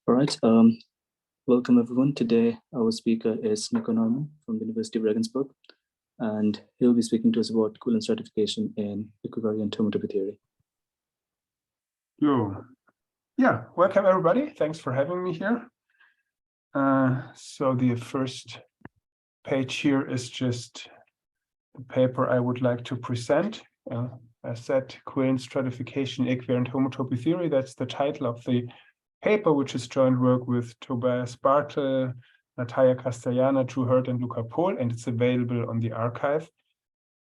All right. Welcome everyone. Today our speaker is Niko Naumann from the University of Regensburg, and he'll be speaking to us about Quillen stratification in equivariant homotopy theory. Yeah, welcome everybody. Thanks for having me here. So the first page here is just the paper I would like to present. As said, Quillen stratification equivariant homotopy theory. That's the title of the paper, which is joint work with Tobias Bartle, Natalia Castellana, Drew Hurt, and Luca Pohl, and it's available on the archive.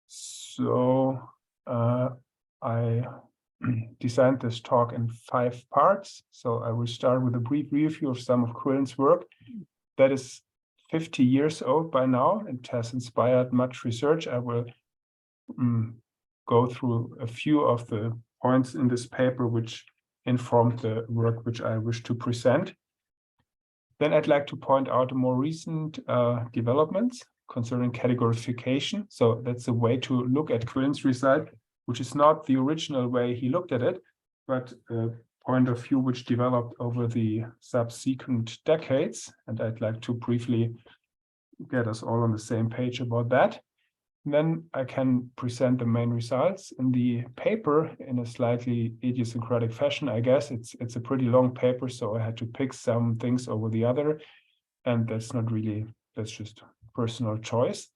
So I designed this talk in 5 parts. So I will start with a brief review of some of Quillen's work. That is 50 years old by now. It has inspired much research. I will go through a few of the points in this paper which informed the work which I wish to present. Then I'd like to point out more recent developments concerning categorification. So that's a way to look at Quillen's result, which is not the original way he looked at it, but a point of view which developed over the subsequent decades. And I'd like to briefly get us all on the same page about that. And then I can present the main results in the paper in a slightly idiosyncratic fashion. I guess it's a pretty long paper, so I had to pick some things over the other. And that's just personal choice.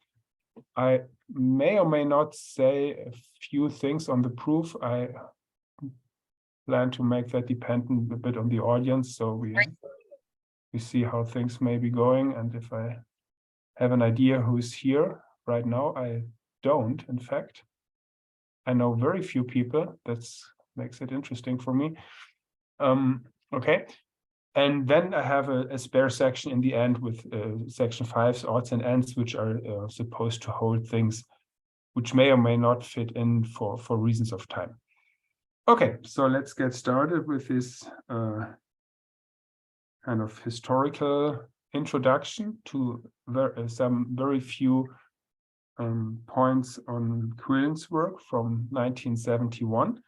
I may or may not say a few things on the proof. I plan to make that dependent a bit on the audience, so we see how things may be going. And if I have an idea who's here right now, I don't, in fact. I know very few people. That makes it interesting for me. Okay. And then I have a spare section in the end with section 5's odds and ends, which are supposed to hold things which may or may not fit in for reasons of time. Okay, so let's get started with this kind of historical introduction to some very few points on Quillen's work from 1971.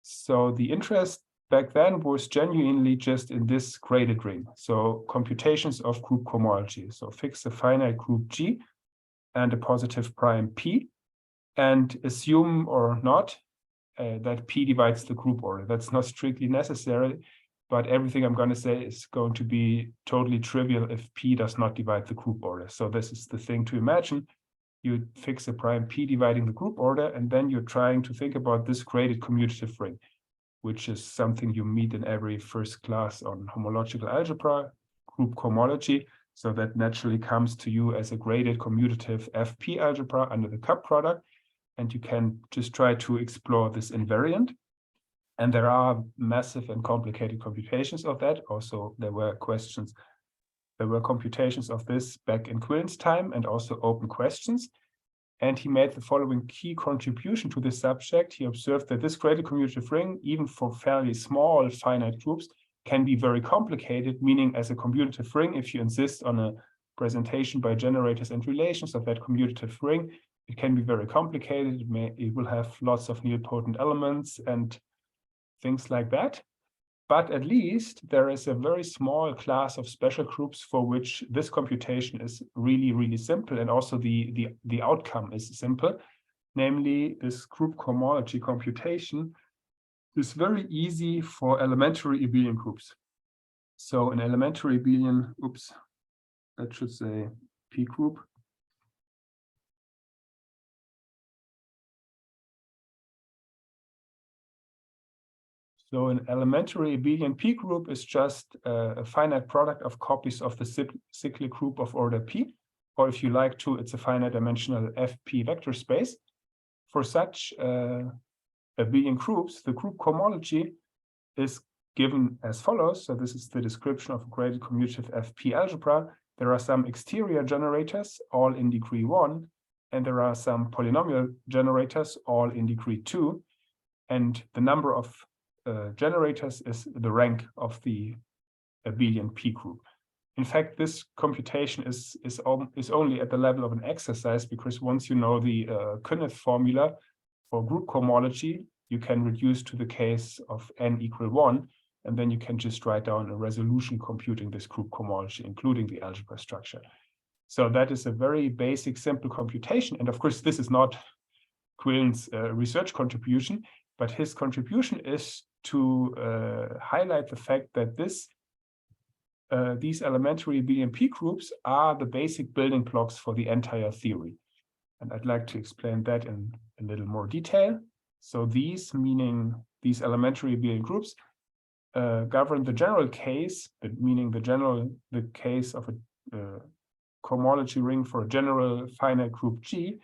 So the interest back then was genuinely just in this graded ring. So computations of group cohomology. So fix a finite group G and a positive prime P, and assume or not that P divides the group order. That's not strictly necessary, but everything I'm going to say is going to be totally trivial if P does not divide the group order. So this is the thing to imagine. You fix a prime P dividing the group order, and then you're trying to think about this graded commutative ring, which is something you meet in every first class on homological algebra, group cohomology. So that naturally comes to you as a graded commutative FP algebra under the cup product. And you can just try to explore this invariant. And there are massive and complicated computations of that. Also, there were computations of this back in Quillen's time and also open questions. And he made the following key contribution to this subject. He observed that this graded commutative ring, even for fairly small finite groups, can be very complicated, meaning as a commutative ring, if you insist on a presentation by generators and relations of that commutative ring, it can be very complicated. It will have lots of nilpotent elements and things like that. But at least there is a very small class of special groups for which this computation is really, really simple. And also the outcome is simple, namely this group cohomology computation is very easy for elementary abelian groups. So an elementary abelian, that should say P group. So an elementary abelian P group is just a finite product of copies of the cyclic group of order P, or if you like to, it's a finite dimensional FP vector space. For such abelian groups, the group cohomology is given as follows. So this is the description of a graded commutative FP algebra. There are some exterior generators, all in degree 1, and there are some polynomial generators, all in degree 2, and the number of generators is the rank of the abelian P group. In fact, this computation is only at the level of an exercise, because once you know the Künef formula for group cohomology, you can reduce to the case of n equal 1, and then you can just write down a resolution computing this group cohomology, including the algebra structure. So that is a very basic, simple computation. And of course, this is not Quillen's research contribution, but his contribution is to highlight the fact that these elementary BMP groups are the basic building blocks for the entire theory. And I'd like to explain that in a little more detail. So these, meaning these elementary Abelian groups, govern the general case, meaning the case of a cohomology ring for a general finite group G,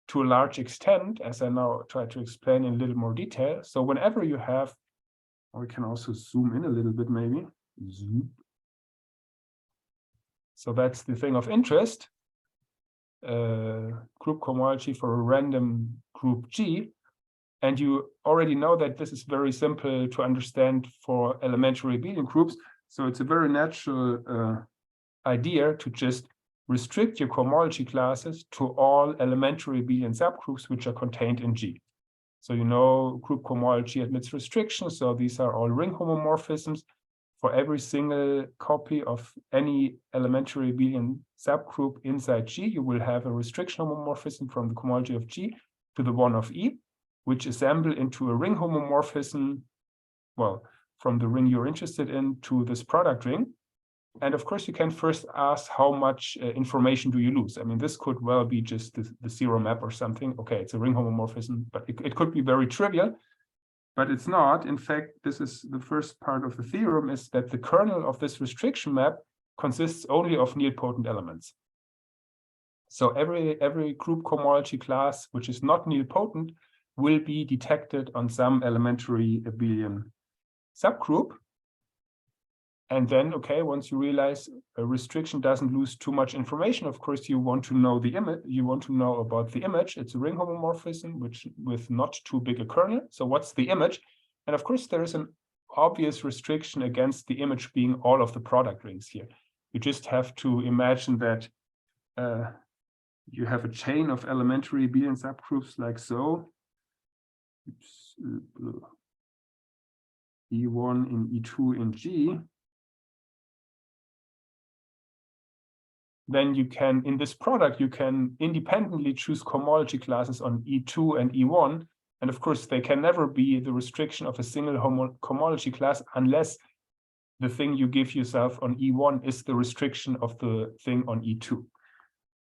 to a large extent, as I now try to explain in a little more detail. So whenever you have, or we can also zoom in a little bit maybe. Zoom. So that's the thing of interest. Group cohomology for a random group G. And you already know that this is very simple to understand for elementary abelian groups. So it's a very natural idea to just restrict your cohomology classes to all elementary abelian subgroups which are contained in G. So you know group cohomology admits restrictions. So these are all ring homomorphisms. For every single copy of any elementary abelian subgroup inside G, you will have a restriction homomorphism from the cohomology of G to the one of E, which assemble into a ring homomorphism, well, from the ring you're interested in to this product ring. And of course, you can first ask how much information do you lose? I mean, this could well be just the zero map or something. Okay, it's a ring homomorphism, but it could be very trivial. But it's not. In fact, this is the first part of the theorem, is that the kernel of this restriction map consists only of nilpotent elements. So every group cohomology class which is not nilpotent will be detected on some elementary abelian subgroup. And then, okay, once you realize a restriction doesn't lose too much information, of course, you want to know the image. You want to know about the image. It's a ring homomorphism, which with not too big a kernel. So what's the image? And of course, there is an obvious restriction against the image being all of the product rings here. You just have to imagine that you have a chain of elementary abelian subgroups like so. Oops. E1 in E2 in G. Then you can, in this product, you can independently choose cohomology classes on E2 and E1. And of course, they can never be the restriction of a single cohomology class unless the thing you give yourself on E1 is the restriction of the thing on E2.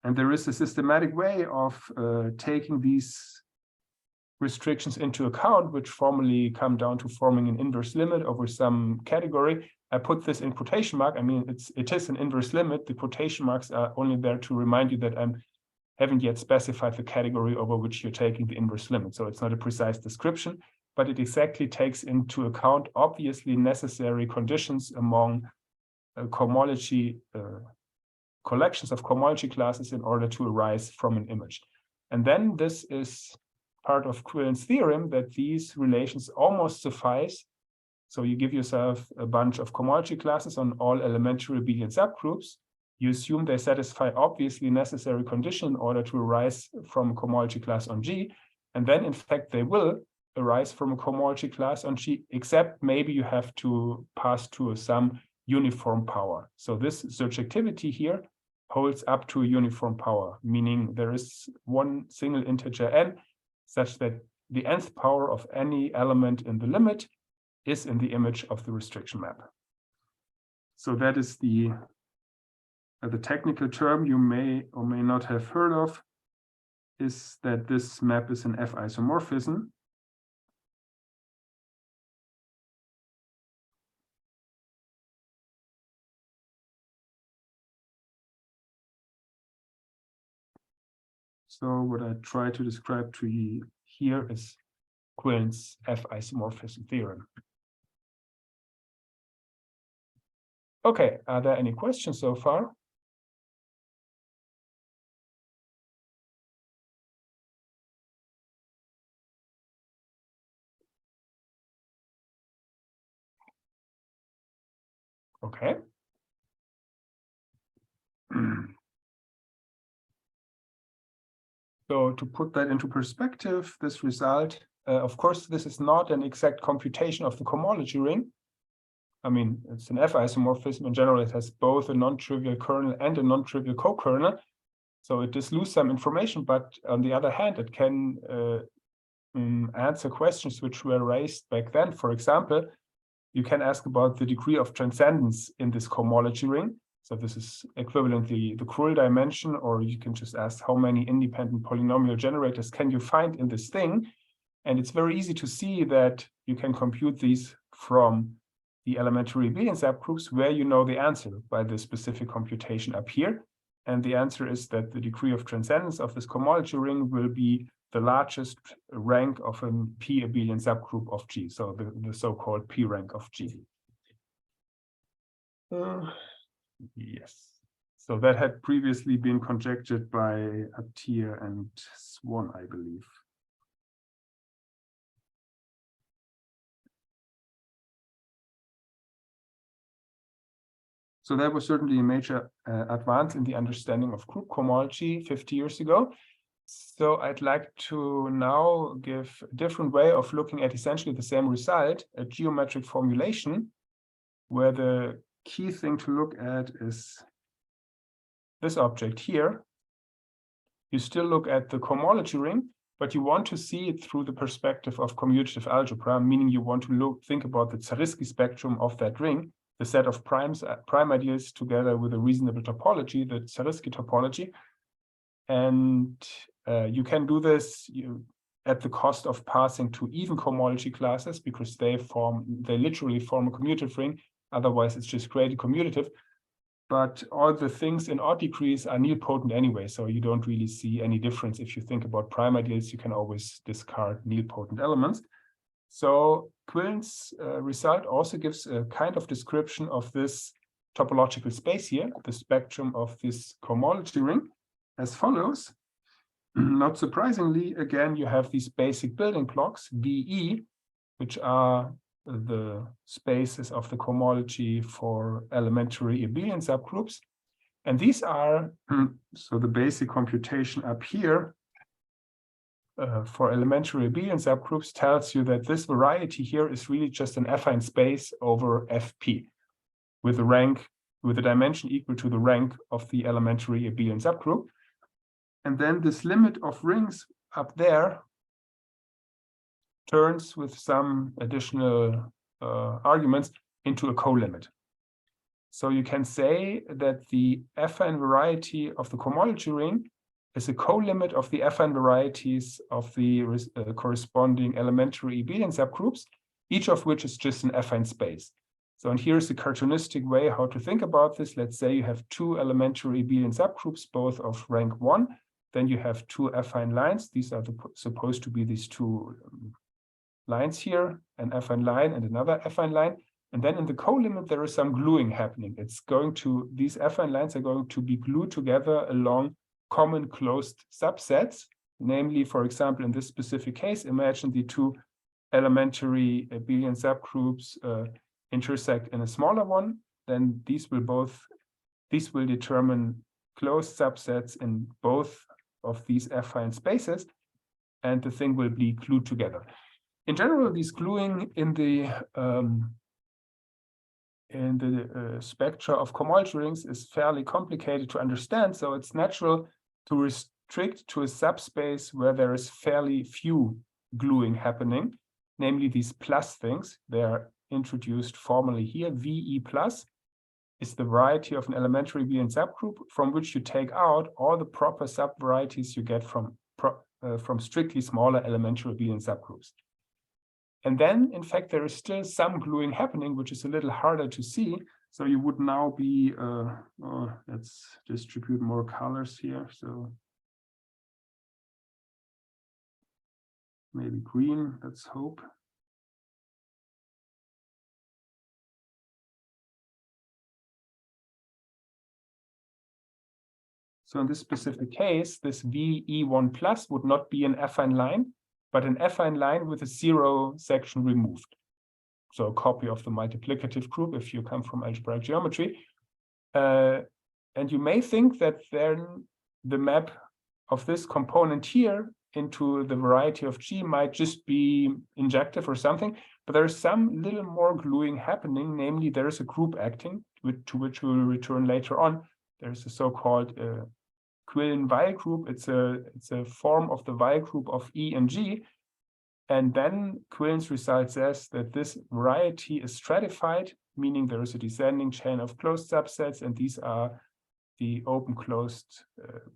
And there is a systematic way of taking these restrictions into account, which formally come down to forming an inverse limit over some category. I put this in quotation mark. I mean, it is an inverse limit. The quotation marks are only there to remind you that I haven't yet specified the category over which you're taking the inverse limit. So it's not a precise description, but it exactly takes into account obviously necessary conditions among cohomology collections of cohomology classes in order to arise from an image. And then this is part of Quillen's theorem that these relations almost suffice. So you give yourself a bunch of cohomology classes on all elementary abelian subgroups. You assume they satisfy obviously necessary condition in order to arise from a cohomology class on G. And then, in fact, they will arise from a cohomology class on G, except maybe you have to pass to some uniform power. So this surjectivity here holds up to a uniform power, meaning there is one single integer n such that the nth power of any element in the limit is in the image of the restriction map. So that is the technical term you may or may not have heard of, is that this map is an F isomorphism. So what I try to describe to you here is Quillen's F isomorphism theorem. Okay, are there any questions so far? Okay. So to put that into perspective, this result, of course, this is not an exact computation of the cohomology ring, I mean, it's an F isomorphism. In general, it has both a non-trivial kernel and a non-trivial co-kernel. So it does lose some information, but on the other hand, it can answer questions which were raised back then. For example, you can ask about the degree of transcendence in this cohomology ring. So this is equivalently the Krull dimension, or you can just ask how many independent polynomial generators can you find in this thing? And it's very easy to see that you can compute these from the elementary abelian subgroups where you know the answer by the specific computation up here. And the answer is that the degree of transcendence of this cohomology ring will be the largest rank of an p abelian subgroup of G, so the so-called p rank of G. Yes. So that had previously been conjectured by Attier and Swan, I believe. So that was certainly a major advance in the understanding of group cohomology 50 years ago. So I'd like to now give a different way of looking at essentially the same result, a geometric formulation, where the key thing to look at is this object here. You still look at the cohomology ring, but you want to see it through the perspective of commutative algebra, meaning you want to think about the Zariski spectrum of that ring, the set of prime ideals together with a reasonable topology, the Zariski topology. And you can do this at the cost of passing to even cohomology classes, because they literally form a commutative ring. Otherwise, it's just created commutative. But all the things in odd degrees are nilpotent anyway, so you don't really see any difference. If you think about prime ideals, you can always discard nilpotent elements. So Quillen's result also gives a kind of description of this topological space here, the spectrum of this cohomology ring, as follows. Not surprisingly, again, you have these basic building blocks, VE, which are the spaces of the cohomology for elementary abelian subgroups. And these are, so the basic computation up here for elementary abelian subgroups tells you that this variety here is really just an affine space over FP with a rank, with a dimension equal to the rank of the elementary abelian subgroup. And then this limit of rings up there turns with some additional arguments into a co-limit. So you can say that the affine variety of the cohomology ring is a co-limit of the affine varieties of the corresponding elementary abelian subgroups, each of which is just an affine space. So, and here's a cartoonistic way how to think about this. Let's say you have two elementary abelian subgroups, both of rank 1. Then you have two affine lines. These are supposed to be these two lines here, an affine line and another affine line. And then in the co-limit, there is some gluing happening. It's going to, these affine lines are going to be glued together along common closed subsets. Namely, for example, in this specific case, imagine the two elementary abelian subgroups intersect in a smaller one. Then these will determine closed subsets in both of these affine spaces, and the thing will be glued together. In general, these gluing in the spectra of cohomology rings is fairly complicated to understand, so it's natural to restrict to a subspace where there is fairly few gluing happening, namely these plus things. They are introduced formally here. VE plus is the variety of an elementary abelian subgroup from which you take out all the proper subvarieties you get from strictly smaller elementary abelian subgroups. And then, in fact, there is still some gluing happening, which is a little harder to see. So you would now be, let's distribute more colors here. So maybe green, let's hope. So in this specific case, this VE1 plus would not be an affine line, but an affine line with a zero section removed. So a copy of the multiplicative group if you come from algebraic geometry. And you may think that then the map of this component here into the variety of G might just be injective or something, but there's some little more gluing happening, namely there's a group acting, to which we will return later on. There's a so-called Quillen Weil group. It's a form of the Weil group of E and G. And then Quillen's result says that this variety is stratified, meaning there is a descending chain of closed subsets, and these are the open-closed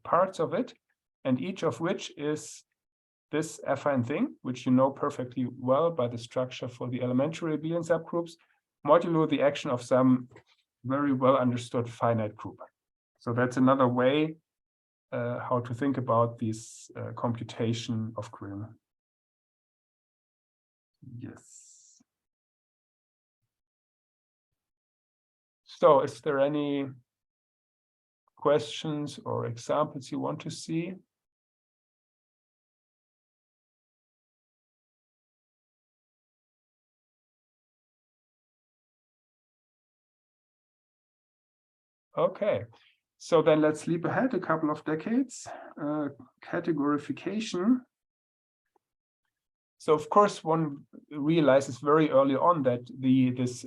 parts of it, and each of which is this affine thing, which you know perfectly well by the structure for the elementary abelian subgroups, modulo the action of some very well understood finite group. So that's another way how to think about this computation of Quillen. Yes. So is there any questions or examples you want to see? Okay, so then let's leap ahead a couple of decades. Categorification. So of course, one realizes very early on that this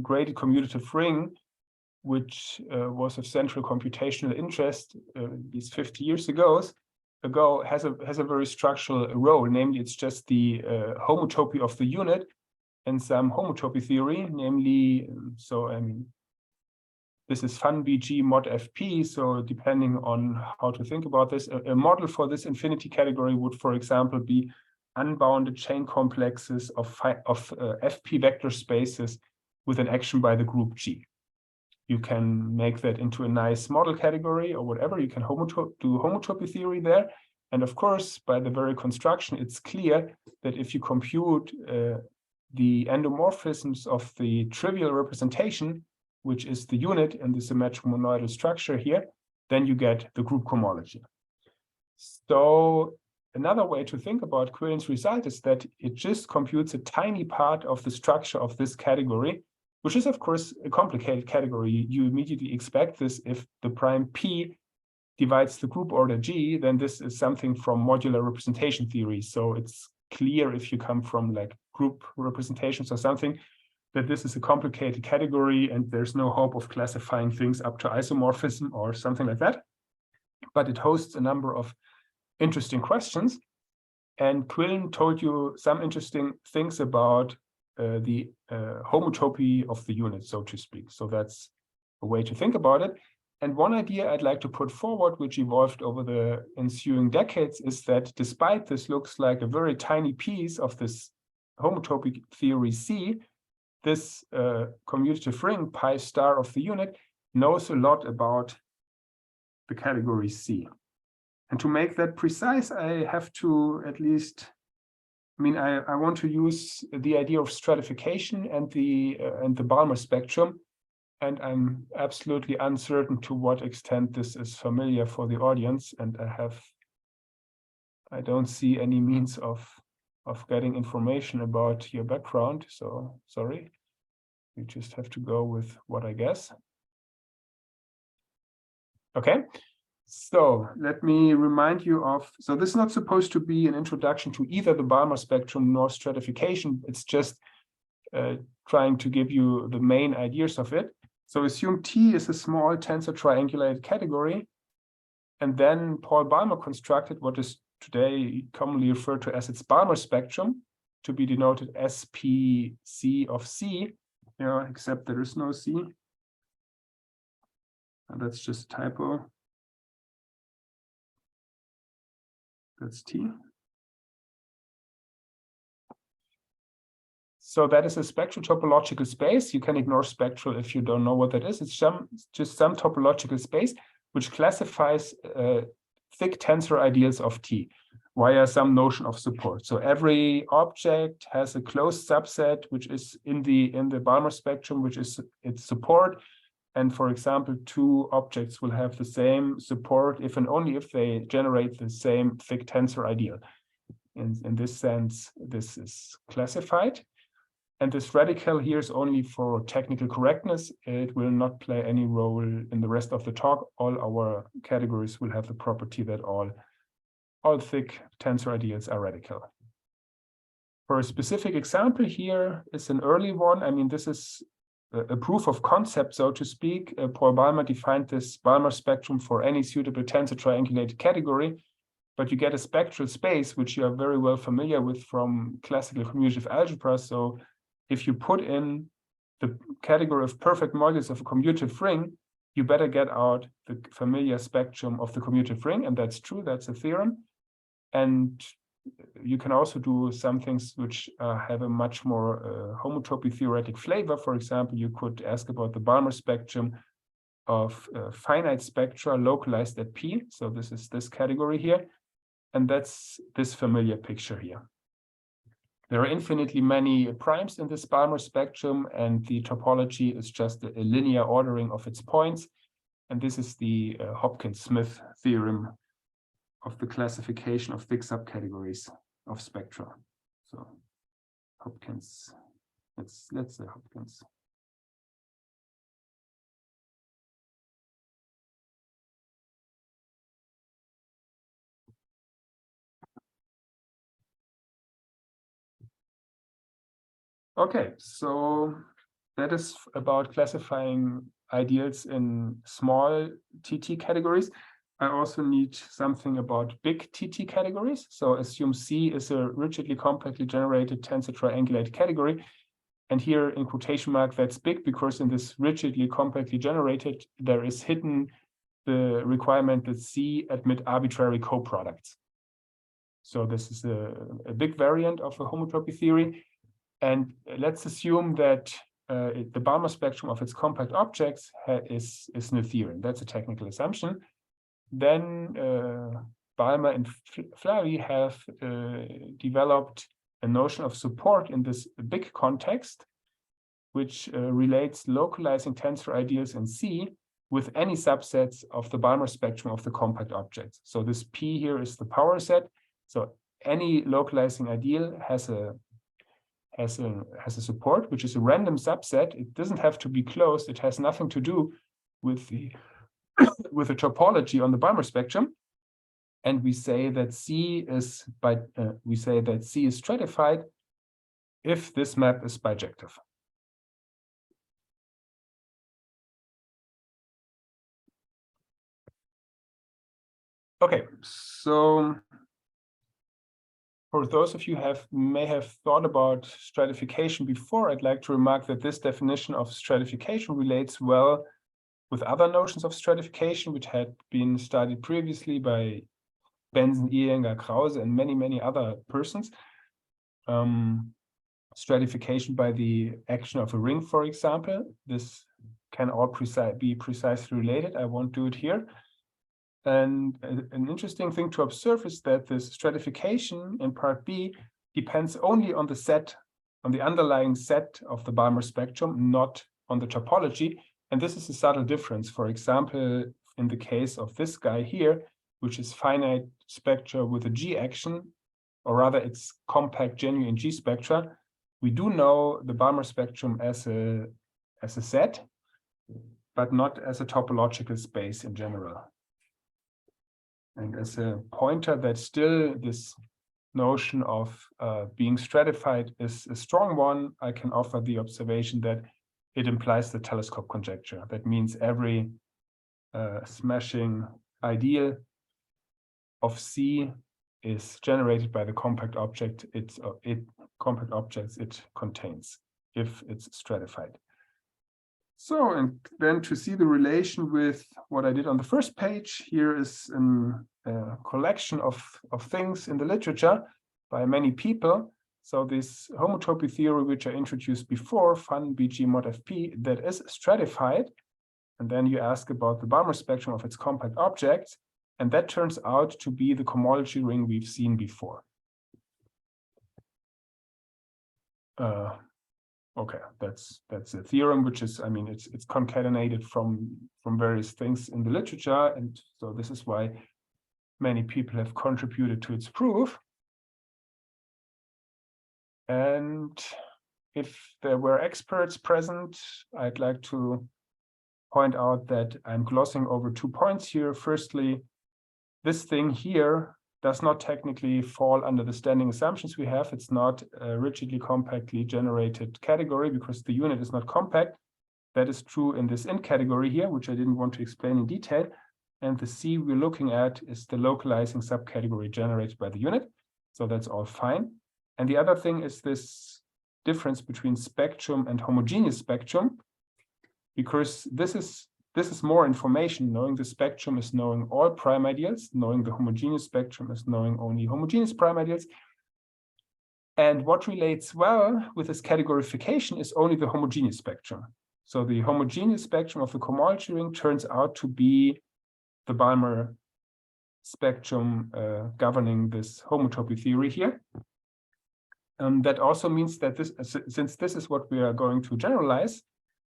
graded commutative ring, which was of central computational interest these 50 years ago, has a very structural role. Namely, it's just the homotopy of the unit and some homotopy theory. Namely, so I mean, this is fun BG mod FP. So depending on how to think about this, a model for this infinity category would, for example, be unbounded chain complexes of FP vector spaces with an action by the group G. You can make that into a nice model category or whatever. You can do homotopy theory there. And of course, by the very construction, it's clear that if you compute the endomorphisms of the trivial representation, which is the unit in the symmetric monoidal structure here, then you get the group cohomology. So another way to think about Quillen's result is that it just computes a tiny part of the structure of this category, which is, of course, a complicated category. You immediately expect this if the prime P divides the group order G, then this is something from modular representation theory. So it's clear if you come from like group representations or something, that this is a complicated category and there's no hope of classifying things up to isomorphism or something like that. But it hosts a number of interesting questions. And Quillen told you some interesting things about the homotopy of the unit, so to speak. So that's a way to think about it. And one idea I'd like to put forward, which evolved over the ensuing decades, is that despite this looks like a very tiny piece of this homotopy theory C, this commutative ring, pi star of the unit, knows a lot about the category C. And to make that precise, I have to at least, I mean, I want to use the idea of stratification and the Balmer spectrum, and I'm absolutely uncertain to what extent this is familiar for the audience, and I don't see any means of getting information about your background, so sorry. You just have to go with what I guess. Okay. So let me remind you of, so this is not supposed to be an introduction to either the Balmer spectrum nor stratification. It's just trying to give you the main ideas of it. So assume T is a small tensor triangulated category. And then Paul Balmer constructed what is today commonly referred to as its Balmer spectrum, to be denoted SPC of C, except there is no C. And that's just a typo. That's T. So that is a spectral topological space. You can ignore spectral if you don't know what that is. It's just some topological space which classifies thick tensor ideals of T via some notion of support. So every object has a closed subset which is in the Balmer spectrum, which is its support. And for example, two objects will have the same support if and only if they generate the same thick tensor ideal. In this sense, this is classified. And this radical here is only for technical correctness. It will not play any role in the rest of the talk. All our categories will have the property that all all thick tensor ideals are radical. For a specific example here is an early one. I mean, this is a proof of concept, so to speak. Paul Balmer defined this Balmer spectrum for any suitable tensor triangulated category, but you get a spectral space, which you are very well familiar with from classical commutative algebra. So if you put in the category of perfect modules of a commutative ring, you better get out the familiar spectrum of the commutative ring, and that's true, that's a theorem. And you can also do some things which have a much more homotopy theoretic flavor. For example, you could ask about the Balmer spectrum of finite spectra localized at P. So this is this category here. And that's this familiar picture here. There are infinitely many primes in this Balmer spectrum, and the topology is just a linear ordering of its points. And this is the Hopkins-Smith theorem of the classification of thick subcategories of spectra. So Hopkins, let's say Hopkins. Okay, so that is about classifying ideals in small TT categories. I also need something about big TT categories. So assume C is a rigidly compactly generated tensor triangulated category. And here in quotation mark, that's big because in this rigidly compactly generated, there is hidden the requirement that C admit arbitrary coproducts. So this is a big variant of a homotropy theory. And let's assume that the Balmer spectrum of its compact objects is Noetherian. That's a technical assumption. Then Balmer and Flavy have developed a notion of support in this big context, which relates localizing tensor ideals in C with any subsets of the Balmer spectrum of the compact objects. So this P here is the power set. So any localizing ideal has a support, which is a random subset. It doesn't have to be closed. It has nothing to do with the with the topology on the Balmer spectrum. And we say that C is stratified if this map is bijective. Okay, so for those of you who may have thought about stratification before, I'd like to remark that this definition of stratification relates well with other notions of stratification, which had been studied previously by Benson, Iyengar, Krause, and many, many other persons. Stratification by the action of a ring, for example. This can all be precisely related. I won't do it here. And an interesting thing to observe is that this stratification in part B depends only on the set, on the underlying set of the Balmer spectrum, not on the topology. And this is a subtle difference. For example, in the case of this guy here, which is finite spectra with a G action, or rather it's compact genuine G spectra, we do know the Balmer spectrum as a set, but not as a topological space in general. And as a pointer that still this notion of being stratified is a strong one, I can offer the observation that it implies the telescope conjecture. That means every smashing ideal of C is generated by the compact object it contains if it's stratified. So, and then to see the relation with what I did on the first page, here is a collection of things in the literature by many people. So this homotopy theory, which I introduced before, fun BG mod FP, that is stratified. And then you ask about the Balmer spectrum of its compact objects. And that turns out to be the cohomology ring we've seen before. Okay, that's a theorem, which is, I mean, it's concatenated from various things in the literature, and so this is why many people have contributed to its proof. And if there were experts present, I'd like to point out that I'm glossing over 2 points here. Firstly, this thing here does not technically fall under the standing assumptions we have. It's not a rigidly compactly generated category because the unit is not compact. That is true in this int category here, which I didn't want to explain in detail. And the C we're looking at is the localizing subcategory generated by the unit. So that's all fine. And the other thing is this difference between spectrum and homogeneous spectrum, because this is more information. Knowing the spectrum is knowing all prime ideals. Knowing the homogeneous spectrum is knowing only homogeneous prime ideals. And what relates well with this categorification is only the homogeneous spectrum. So the homogeneous spectrum of the cohomology ring turns out to be the Balmer spectrum governing this homotopy theory here. That also means that since this is what we are going to generalize,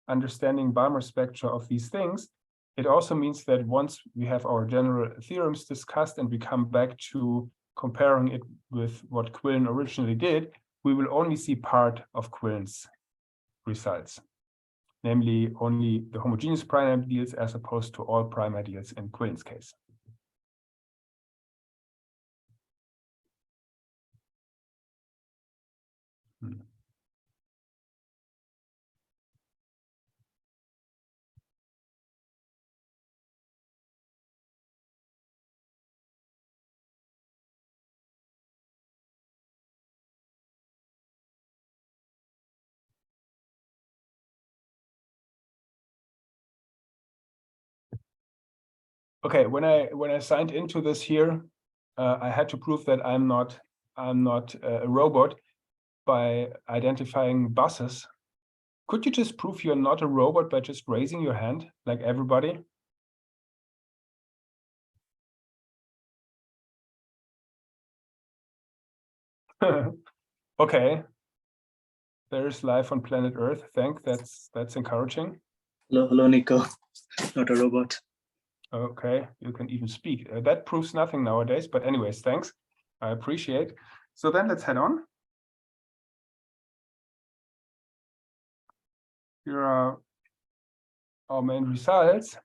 understanding Balmer spectra of these things, it also means that once we have our general theorems discussed and we come back to comparing it with what Quillen originally did, we will only see part of Quillen's results, namely only the homogeneous prime ideals as opposed to all prime ideals in Quillen's case. Okay, when I signed into this here, I had to prove that I'm not a robot by identifying buses. Could you just prove you're not a robot by just raising your hand, like everybody? Okay. There's life on planet Earth. That's encouraging. Hello, Niko. Not a robot. Okay, you can even speak. That proves nothing nowadays, but anyways, thanks. I appreciate. So then let's head on. Here are our main results.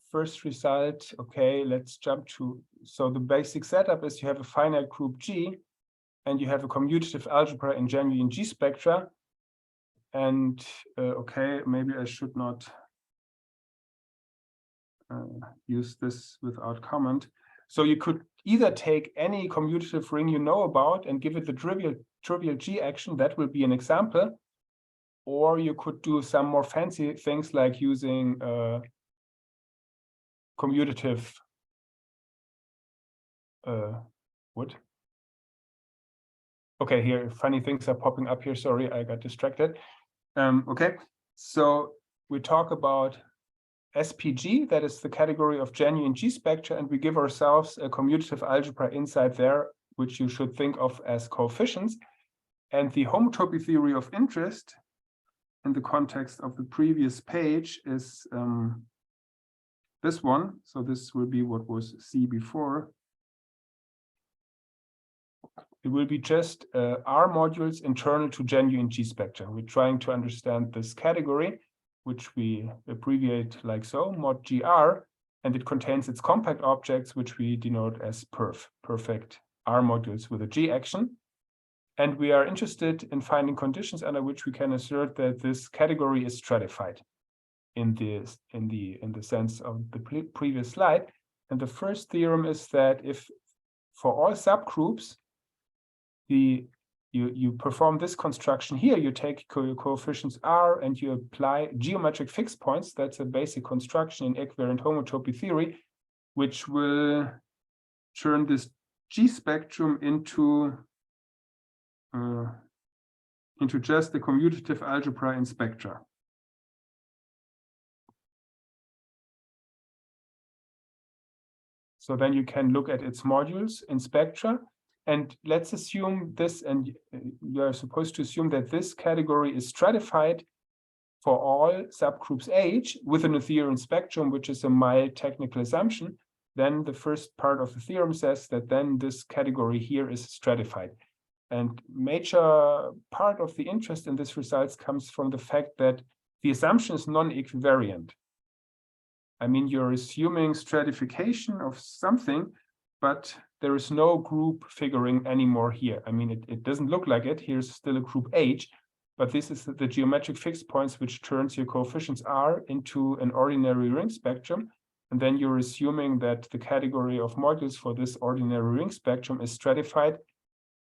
First result, okay, let's jump to, so the basic setup is you have a finite group G, and you have a commutative algebra in genuine G spectra. And okay, maybe I should not use this without comment. So you could either take any commutative ring you know about and give it the trivial G action, that will be an example. Or you could do some more fancy things like using commutative what? Okay, here, funny things are popping up here. Sorry, I got distracted. Okay, so we talk about SPG, that is the category of genuine G spectra, and we give ourselves a commutative algebra inside there, which you should think of as coefficients. And the homotopy theory of interest in the context of the previous page is this one. So this will be what was C before. It will be just R modules internal to genuine G spectra. We're trying to understand this category, which we abbreviate like so, mod GR, and it contains its compact objects, which we denote as perfect R modules with a G action. And we are interested in finding conditions under which we can assert that this category is stratified in the sense of the previous slide. And the first theorem is that if for all subgroups, you perform this construction here, you take coefficients R and you apply geometric fixed points. That's a basic construction in equivariant homotopy theory, which will turn this G spectrum into just the commutative algebra in spectra. So then you can look at its modules in spectra. And let's assume this, and you're supposed to assume that this category is stratified for all subgroups H with an Noetherian spectrum, which is a mild technical assumption. Then the first part of the theorem says that then this category here is stratified. And major part of the interest in this results comes from the fact that the assumption is non-equivariant. I mean, you're assuming stratification of something, but there is no group figuring anymore here. I mean, it doesn't look like it. Here's still a group H, but this is the geometric fixed points, which turns your coefficients R into an ordinary ring spectrum. And then you're assuming that the category of modules for this ordinary ring spectrum is stratified,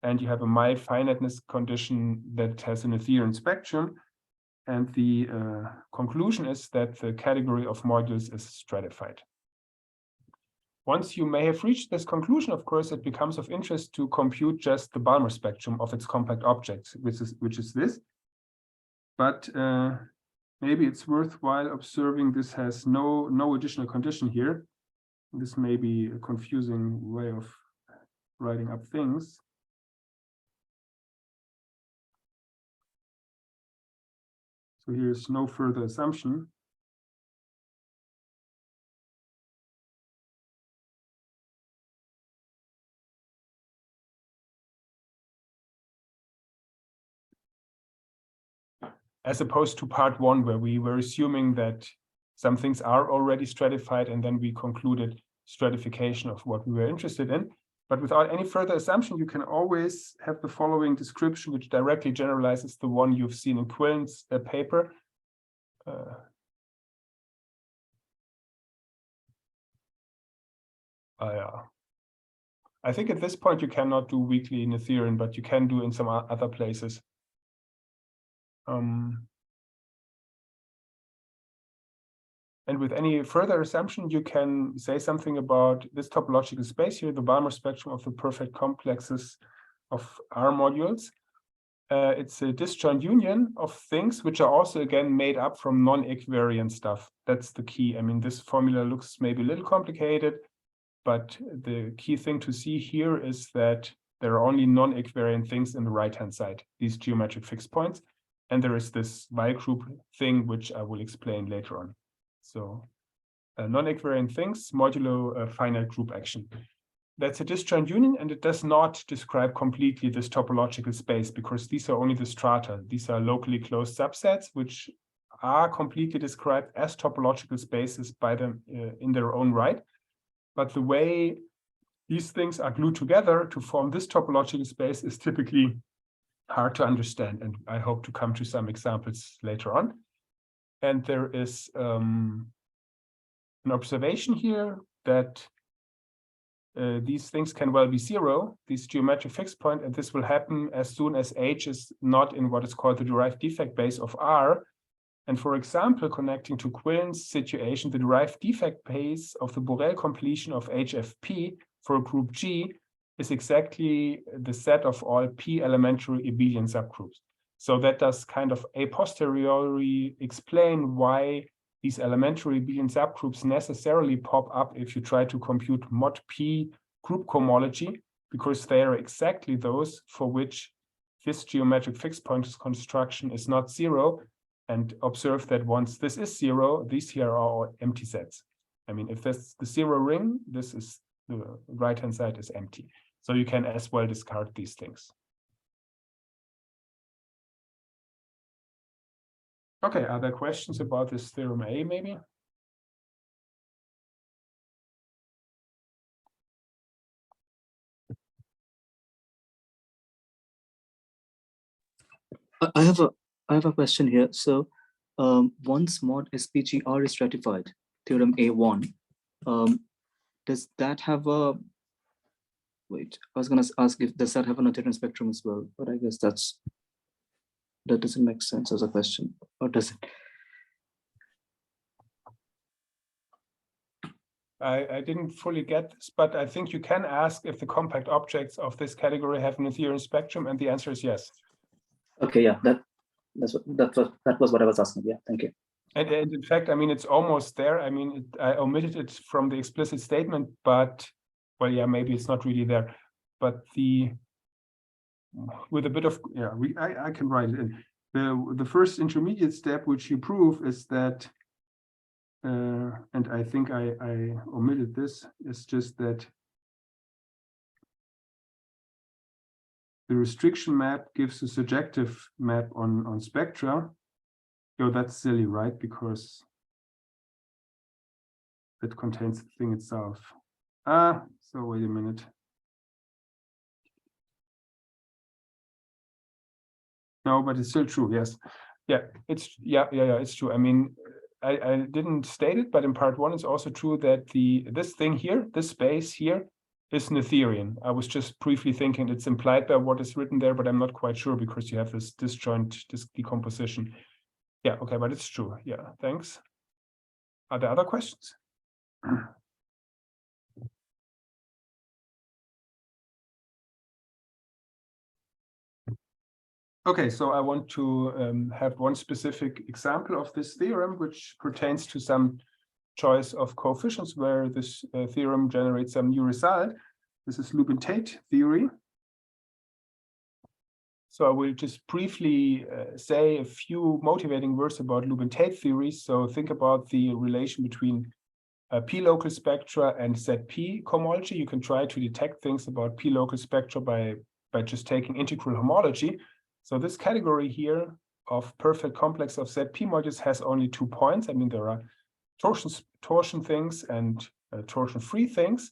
and you have a mild finiteness condition that has an Ethereum spectrum. And the conclusion is that the category of modules is stratified. Once you may have reached this conclusion, of course, it becomes of interest to compute just the Balmer spectrum of its compact objects, which is this. But maybe it's worthwhile observing this has no additional condition here. This may be a confusing way of writing up things. So here's no further assumption. As opposed to part one, where we were assuming that some things are already stratified, and then we concluded stratification of what we were interested in. But without any further assumption, you can always have the following description, which directly generalizes the one you've seen in Quillen's paper. I think at this point you cannot do weakly in Ethereum, but you can do in some other places. And with any further assumption, you can say something about this topological space here, the Balmer spectrum of the perfect complexes of R modules. It's a disjoint union of things which are also, again, made up from non-equivariant stuff. That's the key. I mean, this formula looks maybe a little complicated, but the key thing to see here is that there are only non-equivariant things in the right-hand side, these geometric fixed points. And there is this Y group thing, which I will explain later on. So non-equivariant things modulo finite group action. That's a disjoint union, and it does not describe completely this topological space, because these are only the strata. These are locally closed subsets, which are completely described as topological spaces by them in their own right. But the way these things are glued together to form this topological space is typically hard to understand, and I hope to come to some examples later on. And there is an observation here that these things can well be zero, these geometric fixed point, and this will happen as soon as H is not in what is called the derived defect base of R. And for example, connecting to Quillen's situation, the derived defect base of the Borel completion of HFP for a group G is exactly the set of all P elementary abelian subgroups. So that does kind of a posteriori explain why these elementary abelian subgroups necessarily pop up if you try to compute mod P group cohomology, because they are exactly those for which this geometric fixed point construction is not zero. And observe that once this is zero, these here are all empty sets. I mean, if that's the zero ring, this is the right-hand side is empty. So you can as well discard these things. Okay, are there questions about this theorem A, maybe? I have a question here. So once mod SPGR is stratified, theorem A1, does that have a, wait, I was going to ask if does that have an Noetherian spectrum as well, but I guess that doesn't make sense as a question, or does it? I didn't fully get this, but I think you can ask if the compact objects of this category have an Noetherian spectrum, and the answer is yes. Okay, yeah, that was what I was asking. Yeah, thank you. And in fact, I mean, it's almost there. I mean, I omitted it from the explicit statement, but well, yeah, maybe it's not really there. But with a bit of, yeah, I can write it in. The first intermediate step which you prove is that, and I think I omitted this, is just that the restriction map gives a surjective map on spectra. Oh, that's silly, right? Because that contains the thing itself. So wait a minute. No, but it's still true. Yes. Yeah, it's true. I mean, I didn't state it, but in part one, it's also true that this thing here, this space here, is Noetherian. I was just briefly thinking it's implied by what is written there, but I'm not quite sure because you have this disjoint, this decomposition. Yeah, okay, but it's true. Yeah, thanks. Are there other questions? Okay, so I want to have one specific example of this theorem, which pertains to some choice of coefficients where this theorem generates some new result. This is Lubin-Tate theory. So I will just briefly say a few motivating words about Lubin-Tate theory. So think about the relation between p-local spectra and ZP cohomology. You can try to detect things about p-local spectra by just taking integral homology. So this category here of perfect complex of ZP modules has only 2 points. I mean, there are torsion things and torsion-free things.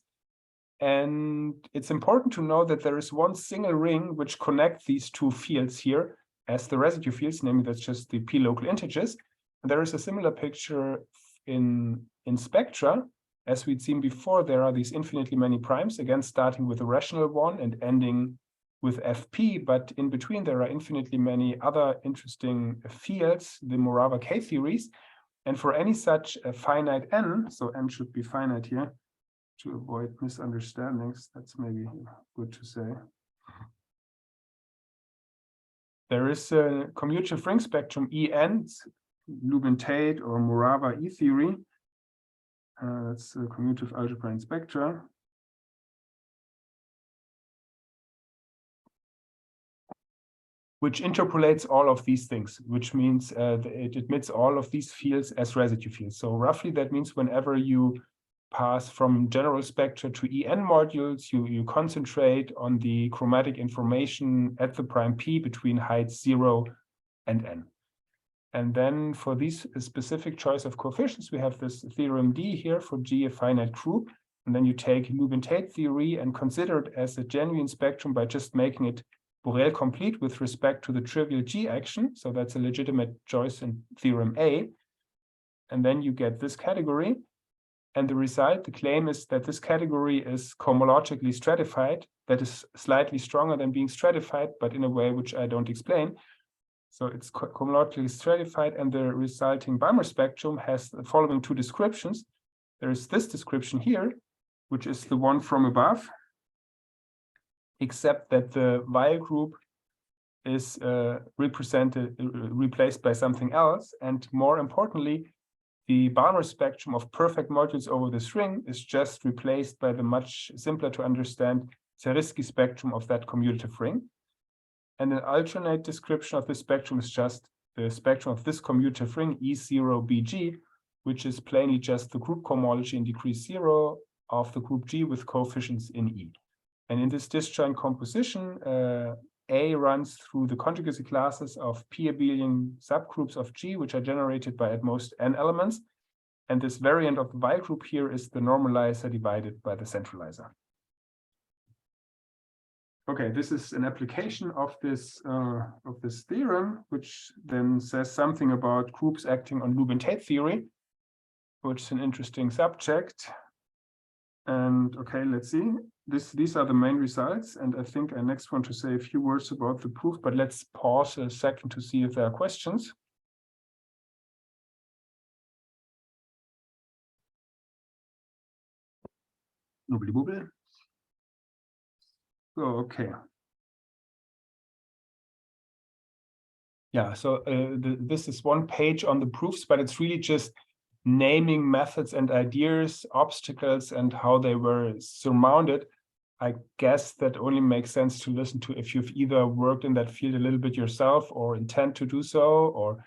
And it's important to know that there is one single ring which connects these two fields here as the residue fields, namely that's just the p-local integers. And there is a similar picture in spectra. As we'd seen before, there are these infinitely many primes, again, starting with a rational one and ending with FP, but in between there are infinitely many other interesting fields, the Morava-K theories. And for any such a finite n, so n should be finite here, to avoid misunderstandings, that's maybe good to say. There is a commutative ring spectrum En, Lubin-Tate or Morava E-theory. That's a commutative algebra in spectra. Which interpolates all of these things, which means it admits all of these fields as residue fields. So roughly that means whenever you pass from general spectra to En modules, you concentrate on the chromatic information at the prime P between heights 0 and n. And then for these specific choice of coefficients, we have this theorem D here for G, a finite group. And then you take Lubin-Tate theory and consider it as a genuine spectrum by just making it Borel complete with respect to the trivial G action. So that's a legitimate choice in theorem A. And then you get this category. And the result, the claim is that this category is cohomologically stratified. That is slightly stronger than being stratified, but in a way which I don't explain. So it's cohomologically stratified, and the resulting Balmer spectrum has the following 2 descriptions. There is this description here, which is the one from above, except that the Y group is replaced by something else. And more importantly, the Balmer spectrum of perfect modules over this ring is just replaced by the much simpler to understand Zariski spectrum of that commutative ring. And an alternate description of this spectrum is just the spectrum of this commutative ring E0BG, which is plainly just the group cohomology in degree 0 of the group G with coefficients in E. And in this disjoint composition, A runs through the conjugacy classes of p abelian subgroups of G, which are generated by at most n elements. And this variant of the Y group here is the normalizer divided by the centralizer. Okay, this is an application of this theorem, which then says something about groups acting on Lubin-Tate theory, which is an interesting subject. And okay, let's see. These are the main results, and I think I next want to say a few words about the proof, but let's pause a second to see if there are questions. Noobly booble. So, okay. Yeah, so this is one page on the proofs, but it's really just naming methods and ideas, obstacles, and how they were surmounted. I guess that only makes sense to listen to if you've either worked in that field a little bit yourself or intend to do so, or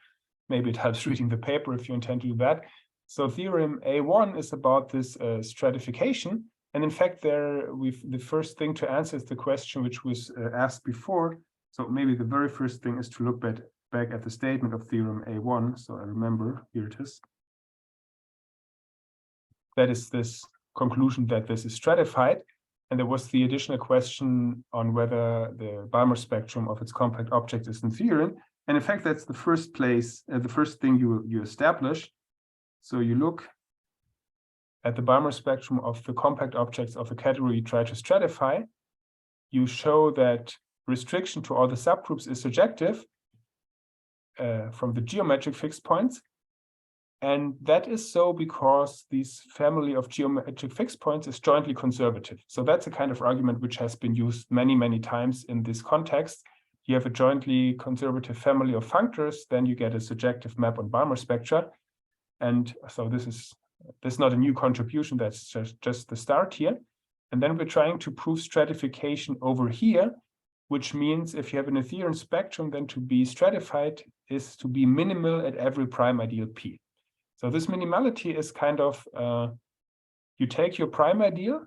maybe it helps reading the paper if you intend to do that. So theorem A1 is about this stratification. And in fact, the first thing to answer is the question which was asked before. So maybe the very first thing is to look back at the statement of theorem A1. So I remember, here it is. that is this conclusion that this is stratified. And there was the additional question on whether the Balmer spectrum of its compact object is Noetherian. And in fact, that's the first place, the first thing you establish. So you look at the Balmer spectrum of the compact objects of the category you try to stratify. You show that restriction to all the subgroups is surjective from the geometric fixed points. And that is so because this family of geometric fixed points is jointly conservative. So that's a kind of argument which has been used many, many times in this context. You have a jointly conservative family of functors, then you get a surjective map on Balmer spectra. And so this is not a new contribution, that's just the start here. And then we're trying to prove stratification over here, which means if you have an Noetherian spectrum, then to be stratified is to be minimal at every prime ideal P. So this minimality is kind of, you take your prime ideal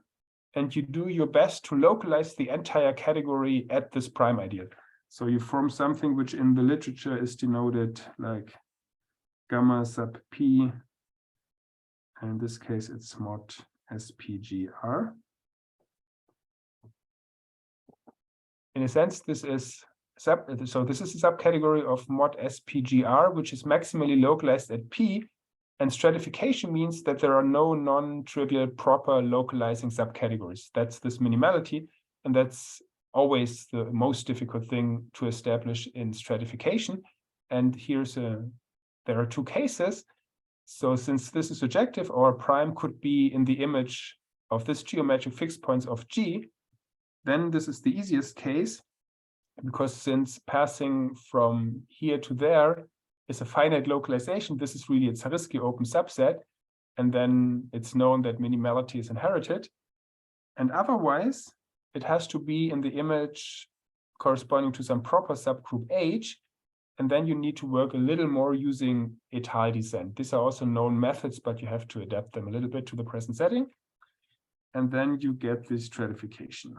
and you do your best to localize the entire category at this prime ideal. So you form something which in the literature is denoted like gamma sub P. And in this case, it's mod SPGR. In a sense, this is this is a subcategory of mod SPGR, which is maximally localized at P. And stratification means that there are no non-trivial proper localizing subcategories. That's this minimality, and that's always the most difficult thing to establish in stratification. And there are two cases. So since this is surjective, our prime could be in the image of this geometric fixed points of G, then this is the easiest case, because since passing from here to there is a finite localization, this is really a Zariski open subset, and then it's known that minimality is inherited. And otherwise, it has to be in the image corresponding to some proper subgroup H, and then you need to work a little more using étale descent. These are also known methods, but you have to adapt them a little bit to the present setting. And then you get this stratification.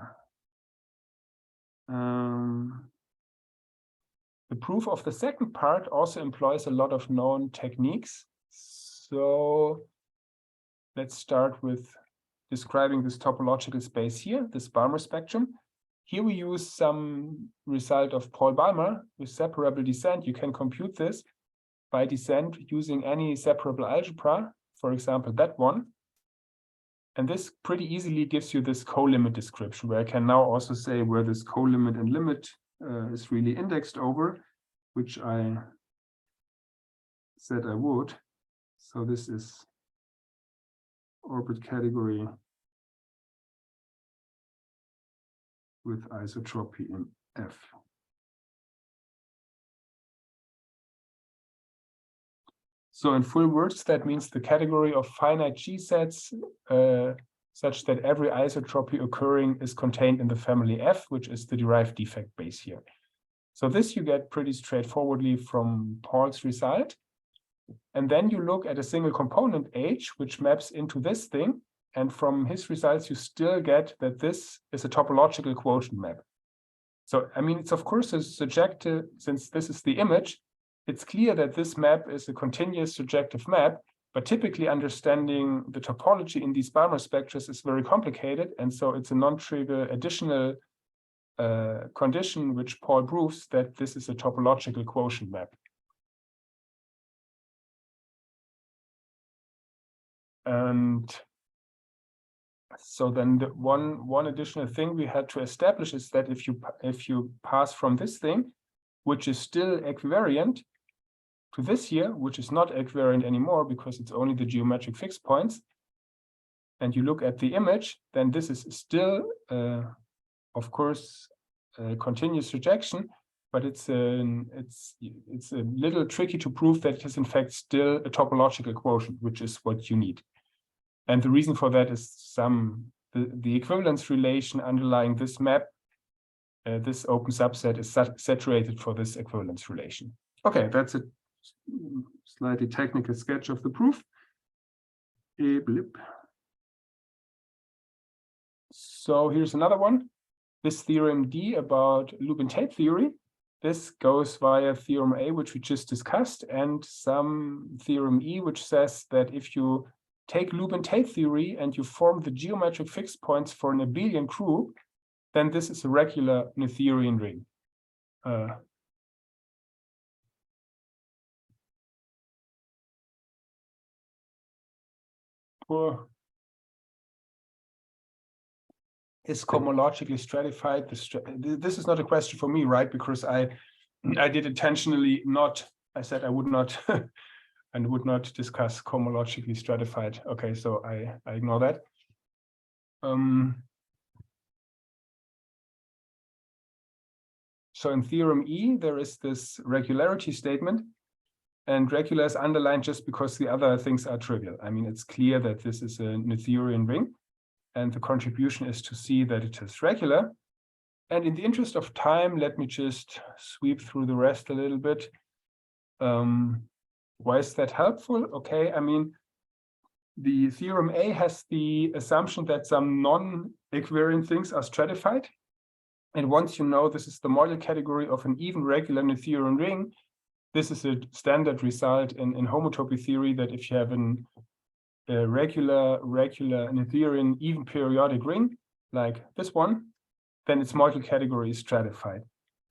The proof of the second part also employs a lot of known techniques. So let's start with describing this topological space here, this Balmer spectrum. Here we use some result of Paul Balmer with separable descent. You can compute this by descent using any separable algebra, for example, that one. And this pretty easily gives you this co-limit description, where I can now also say where this co-limit and limit is really indexed over, which I said I would. So this is orbit category with isotropy in F. So in full words, that means the category of finite G sets such that every isotropy occurring is contained in the family F, which is the derived defect base here. So this you get pretty straightforwardly from Paul's result. And then you look at a single component H, which maps into this thing. And from his results, you still get that this is a topological quotient map. So, I mean, it's of course a surjective, since this is the image, it's clear that this map is a continuous surjective map, but typically understanding the topology in these Balmer spectra is very complicated. And so it's a non-trivial additional condition which Paul proves that this is a topological quotient map. And so then the one additional thing we had to establish is that if you pass from this thing, which is still equivariant, to this here, which is not equivariant anymore because it's only the geometric fixed points, and you look at the image, then this is still, of course, a continuous surjection, but it's a little tricky to prove that it is in fact still a topological quotient, which is what you need. And the reason for that is the equivalence relation underlying this map, this open subset is saturated for this equivalence relation. Okay, that's a slightly technical sketch of the proof. A blip. So here's another one. This theorem D about Lubin-Tate theory. This goes via theorem A, which we just discussed, and some theorem E, which says that if you take Lubin-Tate theory and you form the geometric fixed points for an abelian group, then this is a regular Noetherian ring. Is cohomologically stratified? This is not a question for me, right? Because I did intentionally not. I said I would not and would not discuss cohomologically stratified. Okay, so I ignore that. So in theorem E, there is this regularity statement, and regular is underlined just because the other things are trivial. I mean, it's clear that this is a Noetherian ring, and the contribution is to see that it is regular. And in the interest of time, let me just sweep through the rest a little bit. Why is that helpful? Okay, I mean, the theorem A has the assumption that some non-equivariant things are stratified. And once you know this is the model category of an even regular Noetherian ring, this is a standard result in homotopy theory that if you have a regular Noetherian even periodic ring, like this one, then its model category is stratified.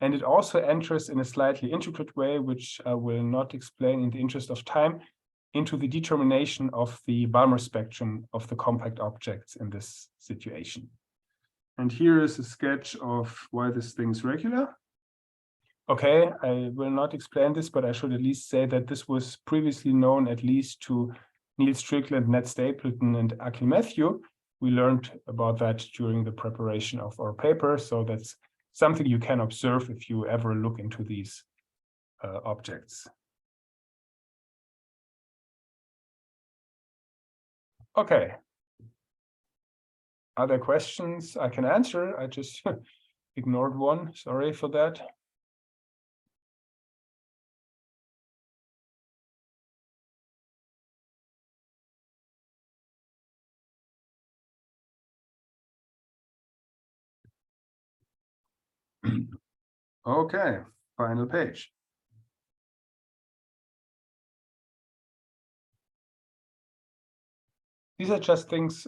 And it also enters in a slightly intricate way, which I will not explain in the interest of time, into the determination of the Balmer spectrum of the compact objects in this situation. And here is a sketch of why this thing is regular. Okay, I will not explain this, but I should at least say that this was previously known at least to Niels Strickland, Ned Stapleton, and Akhil Matthew. We learned about that during the preparation of our paper, so that's something you can observe if you ever look into these objects. Okay. Are there questions I can answer? I just ignored one. Sorry for that. Okay, final page. These are just things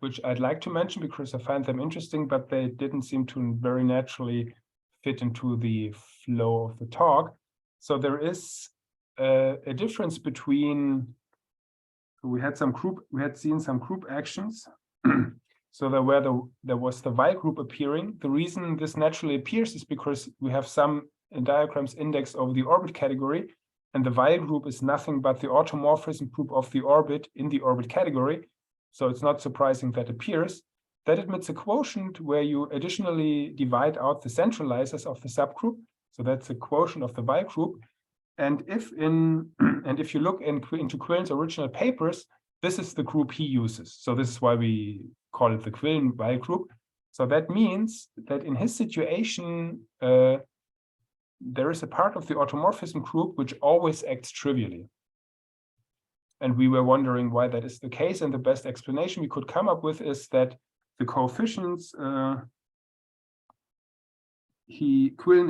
which I'd like to mention because I find them interesting, but they didn't seem to very naturally fit into the flow of the talk. So there is a difference between, we had seen some group actions. So there was the Y group appearing. The reason this naturally appears is because we have some diagrams indexed over the orbit category, and the Y group is nothing but the automorphism group of the orbit in the orbit category. So it's not surprising that appears. That admits a quotient where you additionally divide out the centralizers of the subgroup. So that's a quotient of the Y group. And if you look into Quillen's original papers, this is the group he uses. So this is why we call it the Quillen Y group. So that means that in his situation, there is a part of the automorphism group which always acts trivially. And we were wondering why that is the case. And the best explanation we could come up with is that the coefficients Quillen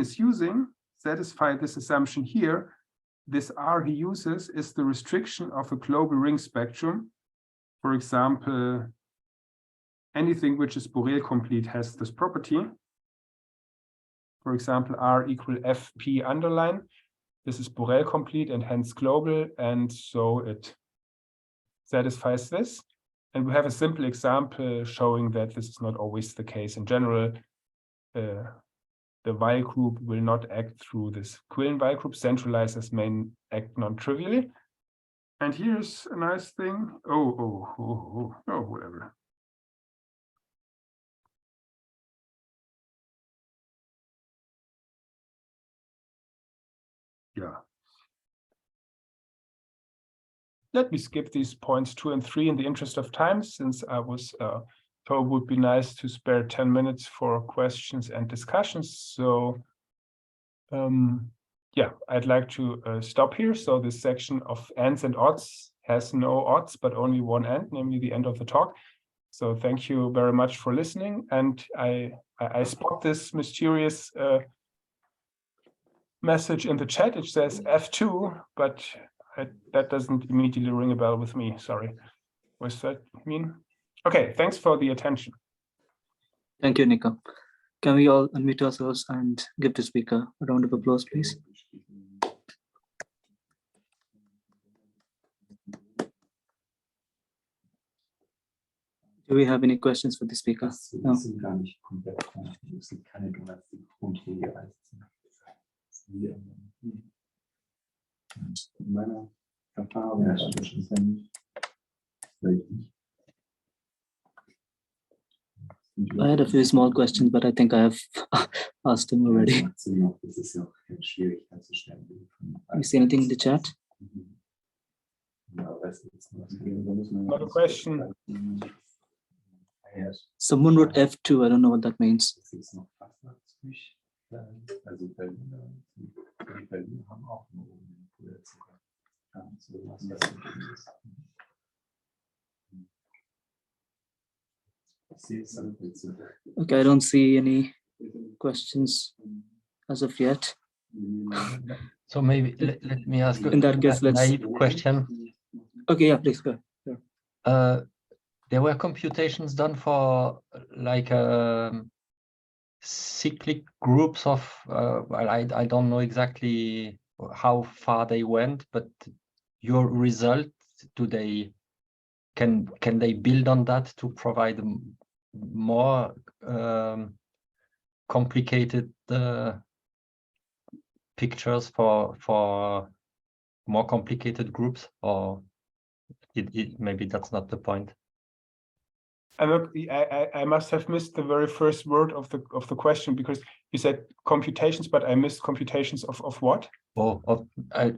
is using satisfy this assumption here. This R he uses is the restriction of a global ring spectrum. For example, anything which is Borel complete has this property. For example, R equal FP underline. This is Borel complete and hence global, and so it satisfies this. And we have a simple example showing that this is not always the case. In general, the Y group will not act through this Quillen Y group. Centralizers may act non-trivially. And here's a nice thing. Oh, whatever. Yeah. Let me skip these points 2 and 3 in the interest of time, since I was told it would be nice to spare 10 minutes for questions and discussions. So yeah, I'd like to stop here. So this section of ends and odds has no odds, but only one end, namely the end of the talk. So thank you very much for listening. And I spot this mysterious message in the chat. It says F2, but that doesn't immediately ring a bell with me. Sorry. What's that mean? Okay, thanks for the attention. Thank you, Niko. Can we all unmute ourselves and give the speaker a round of applause, please? Do we have any questions for the speaker? No. I had a few small questions, but I think I have asked him already. You see anything in the chat? Not a question. Someone wrote F2. I don't know what that means. Okay, I don't see any questions as of yet. So maybe let me ask in that case, a naive question. Okay, yeah, please go. Yeah. There were computations done for like cyclic groups of well, I don't know exactly how far they went, but your result, can they build on that to provide more complicated pictures for more complicated groups, or maybe that's not the point? I must have missed the very first word of the question, because you said computations, but I missed computations of what? Oh, I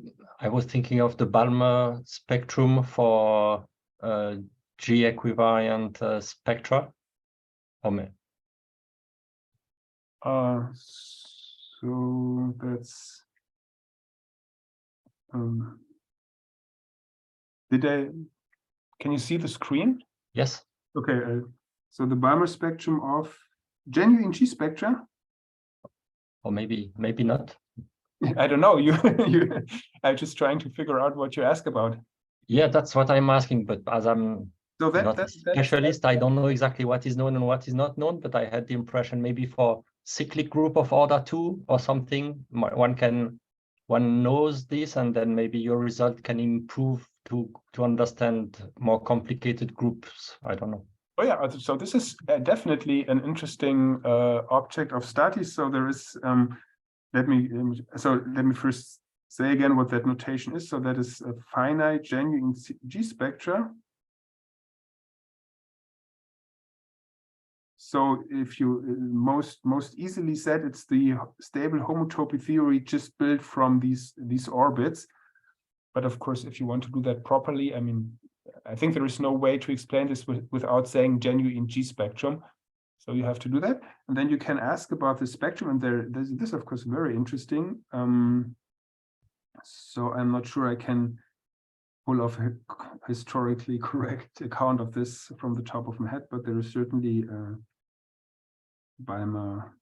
was thinking of the Balmer spectrum for G-equivariant spectra. So that's can you see the screen? Yes. Okay, so the Balmer spectrum of genuine G spectra, or maybe not. I don't know. I'm just trying to figure out what you ask about. Yeah, that's what I'm asking. But as I'm not a specialist, I don't know exactly what is known and what is not known. But I had the impression maybe for cyclic group of order 2 or something, one knows this, and then maybe your result can improve to understand more complicated groups. I don't know. Oh yeah, so this is definitely an interesting object of study. So there is let me first say again what that notation is. So that is a finite genuine G spectra. So if you most easily said, it's the stable homotopy theory just built from these orbits. But of course, if you want to do that properly, I mean, I think there is no way to explain this without saying genuine G spectrum. So you have to do that. And then you can ask about the spectrum. And this is, of course, very interesting. So I'm not sure I can pull off a historically correct account of this from the top of my head, but there is certainly Balmer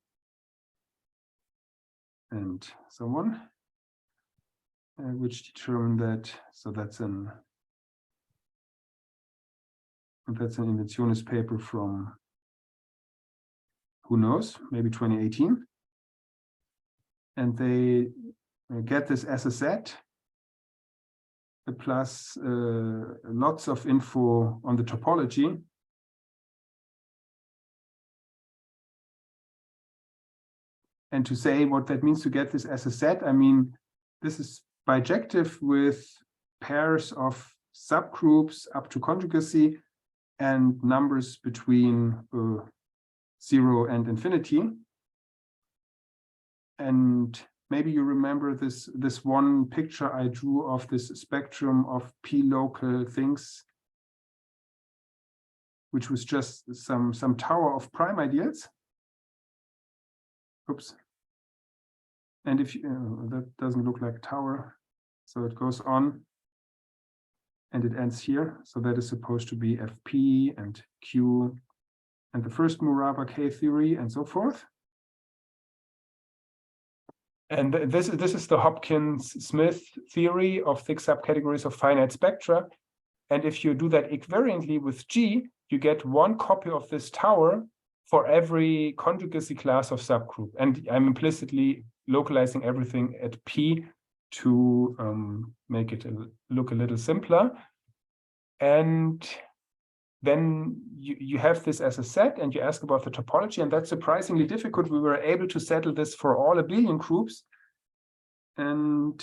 and someone which determined that. So that's an Inventionis paper from, who knows, maybe 2018. And they get this as a set, plus lots of info on the topology. And to say what that means to get this as a set, I mean, this is bijective with pairs of subgroups up to conjugacy and numbers between 0 and infinity. And maybe you remember this one picture I drew of this spectrum of p local things, which was just some tower of prime ideals. Oops. And if that doesn't look like tower, so it goes on and it ends here. So that is supposed to be Fp and Q and the first Muraba K theory and so forth. And this is the Hopkins-Smith theory of thick subcategories of finite spectra. And if you do that equivariantly with G, you get one copy of this tower for every conjugacy class of subgroup. And I'm implicitly localizing everything at P to make it look a little simpler. And then you have this as a set, and you ask about the topology, and that's surprisingly difficult. We were able to settle this for all abelian groups. And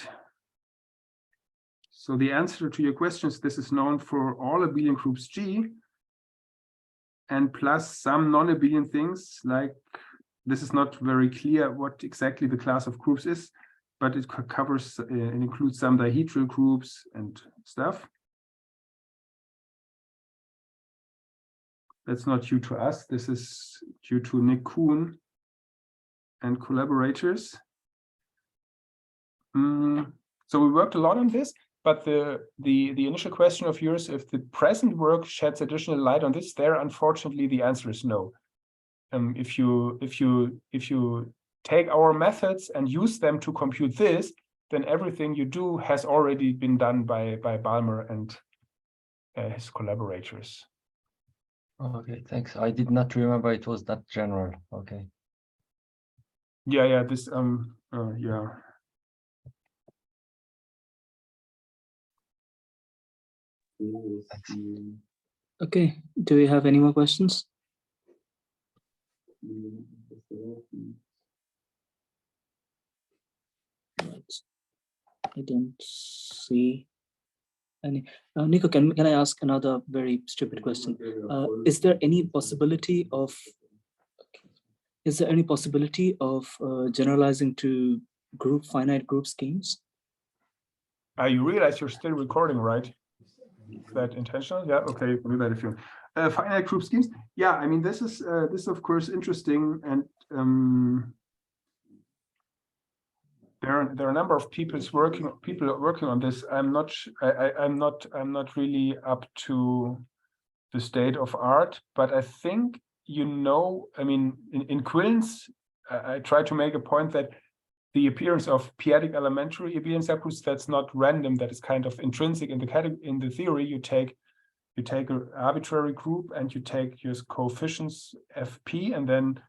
so the answer to your question is this is known for all abelian groups G, and plus some non-abelian things, like this is not very clear what exactly the class of groups is, but it covers and includes some dihedral groups and stuff. That's not due to us. This is due to Nick Kuhn and collaborators. So we worked a lot on this, but the initial question of yours, if the present work sheds additional light on this, there unfortunately the answer is no. If you take our methods and use them to compute this, then everything you do has already been done by Balmer and his collaborators. Okay, thanks. I did not remember it was that general. Okay. Yeah, this yeah. Thanks. Okay, do we have any more questions? Right. I don't see any. Niko, can I ask another very stupid question? Is there any possibility of generalizing to finite group schemes? You realize you're still recording, right? Is that intentional? Yeah. Okay, you can do that if you want. Finite group schemes. Yeah, I mean this is of course interesting, and there are a number of people working on this. I'm not really up to the state of art, but I think I mean in Quillen's I try to make a point that the appearance of p-adic elementary abelian subgroups, that's not random, that is kind of intrinsic in the theory. You take an arbitrary group and you take your coefficients fp, and then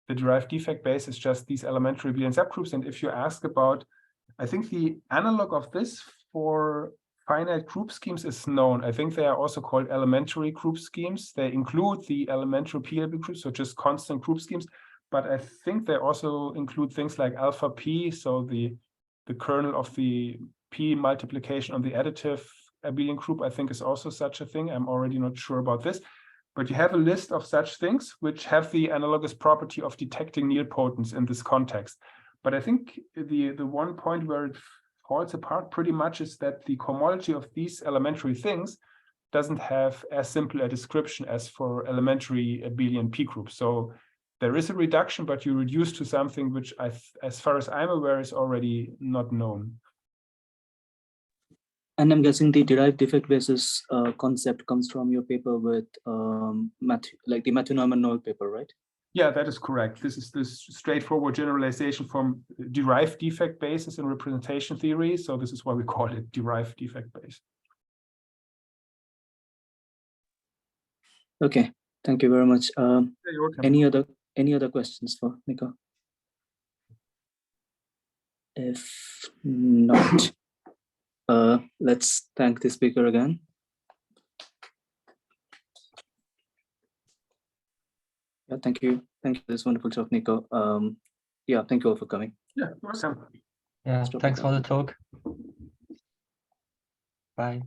the derived defect base is just these elementary abelian subgroups. And if you ask about, I think the analog of this for finite group schemes is known. I think they are also called elementary group schemes. They include the elementary p-abelian groups, so just constant group schemes. But I think they also include things like alpha p, so the kernel of the p multiplication on the additive abelian group, I think, is also such a thing. I'm already not sure about this. But you have a list of such things which have the analogous property of detecting nilpotents in this context. But I think the one point where it falls apart pretty much is that the cohomology of these elementary things doesn't have as simple a description as for elementary abelian p groups. So there is a reduction, but you reduce to something which, as far as I'm aware, is already not known. And I'm guessing the derived defect basis concept comes from your paper with the Niko Naumann paper, right? Yeah, that is correct. This is this straightforward generalization from derived defect basis in representation theory. So this is why we call it derived defect base. Okay, thank you very much. You're welcome. Any other questions for Niko? If not, let's thank the speaker again. Yeah, thank you for this wonderful talk, Niko. Yeah, thank you all for coming. Yeah, you're welcome. Yeah, thanks for the talk. Bye.